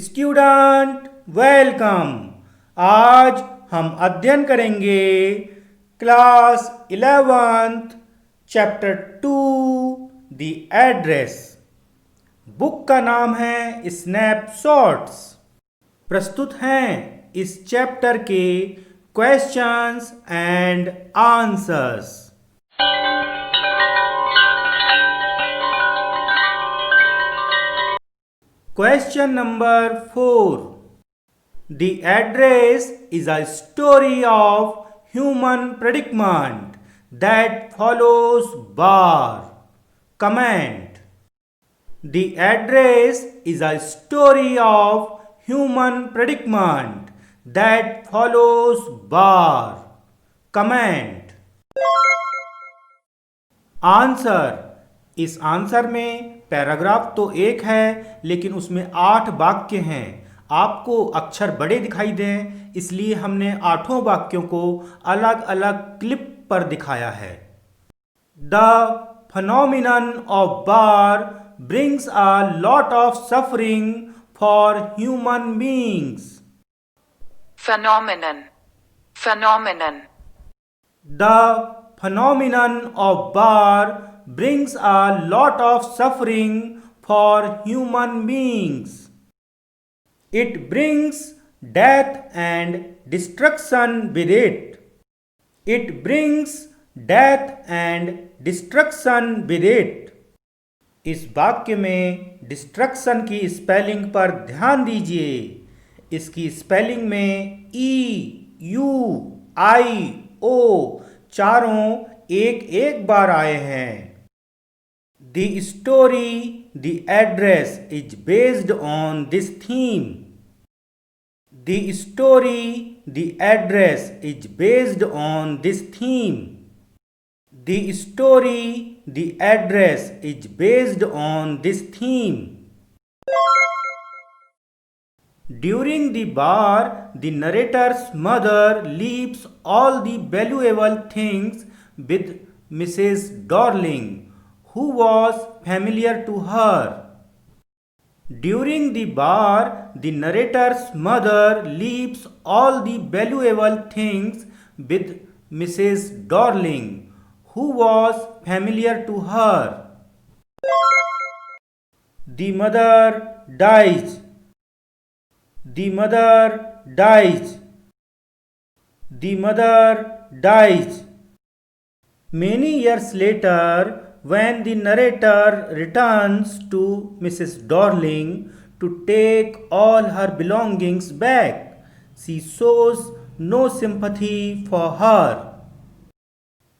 Student welcome. आज हम अध्ययन करेंगे class 11th chapter 2 the address. Book का नाम है स्नैपशॉट्स। प्रस्तुत हैं इस चैप्टर के questions and answers. Question number 4. The address is a story of human predicament that follows bar. Comment. The address is a story of human predicament that follows bar. Comment. Answer. इस answer में paragraph तो एक है लेकिन उसमें 8 वाक्य हैं। आपको अक्षर बड़े दिखाई दें इसलिए हमने 8 वाक्यों को अलग अलग क्लिप पर दिखाया है। The phenomenon of bar brings a lot of suffering for human beings. Phenomenon. The phenomenon of bar brings a lot of suffering for human beings. It brings death and destruction with it. It brings death and destruction with it. इस वाक्य में destruction की spelling पर ध्यान दीजिए। इसकी spelling में ई, you, आई, ओ चारों एक एक बार आए हैं। The story, the address is based on this theme. The story, the address is based on this theme. The story, the address is based on this theme. During the bar, the narrator's mother leaves all the valuable things with Mrs. Dorling, who was familiar to her. During the bar, the narrator's mother leaves all the valuable things with Mrs. Dorling, who was familiar to her. The mother dies. The mother dies. The mother dies. Many years later, when the narrator returns to Mrs. Dorling to take all her belongings back, she shows no sympathy for her.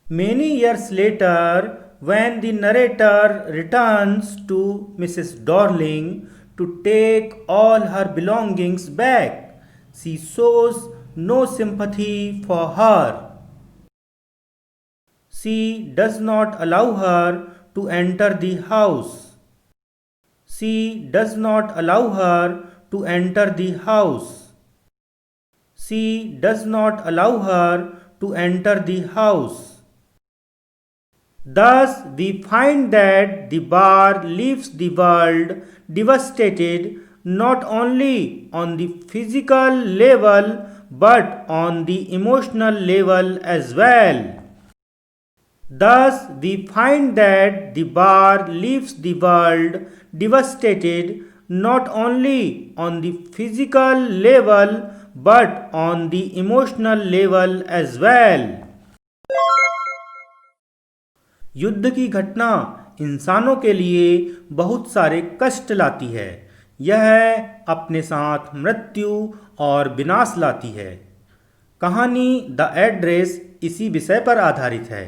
Many years later, when the narrator returns to Mrs. Dorling to take all her belongings back, she shows no sympathy for her. She does not allow her to enter the house. She does not allow her to enter the house. She does not allow her to enter the house. Thus, we find that the bar leaves the world devastated not only on the physical level but on the emotional level as well. Thus, we find that the bar leaves the world devastated not only on the physical level but on the emotional level as well. युद्ध की घटना इंसानों के लिए बहुत सारे कष्ट लाती है। यह अपने साथ मृत्यु और विनाश लाती है। कहानी द एड्रेस इसी विषय पर आधारित है।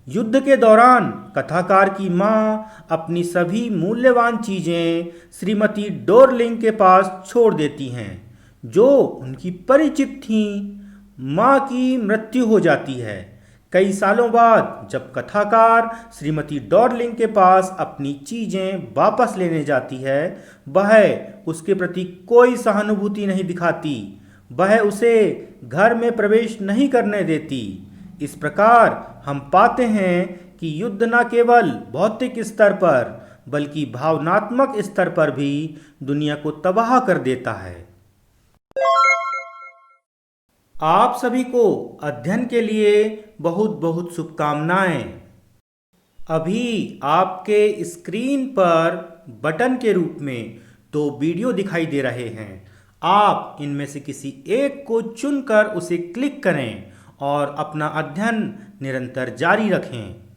युद्ध के दौरान कथाकार की माँ अपनी सभी मूल्यवान चीज़ें श्रीमती डोरलिंग के पास छोड़ देती हैं, जो उनकी परिचित थीं। माँ की मृत्यु हो जाती है। कई सालों बाद जब कथाकार श्रीमती डॉर्लिंग के पास अपनी चीज़ें वापस लेने जाती है, वह उसके प्रति कोई सहानुभूति नहीं दिखाती। वह उसे घर में प्रवेश नहीं करने देती। इस प्रकार हम पाते हैं कि युद्ध न केवल भौतिक स्तर पर बल्कि भावनात्मक स्तर पर भी दुनिया को तबाह कर देता है। आप सभी को अध्ययन के लिए बहुत बहुत शुभकामनाएं। अभी आपके स्क्रीन पर बटन के रूप में दो वीडियो दिखाई दे रहे हैं। आप इनमें से किसी एक को चुनकर उसे क्लिक करें और अपना अध्ययन निरंतर जारी रखें।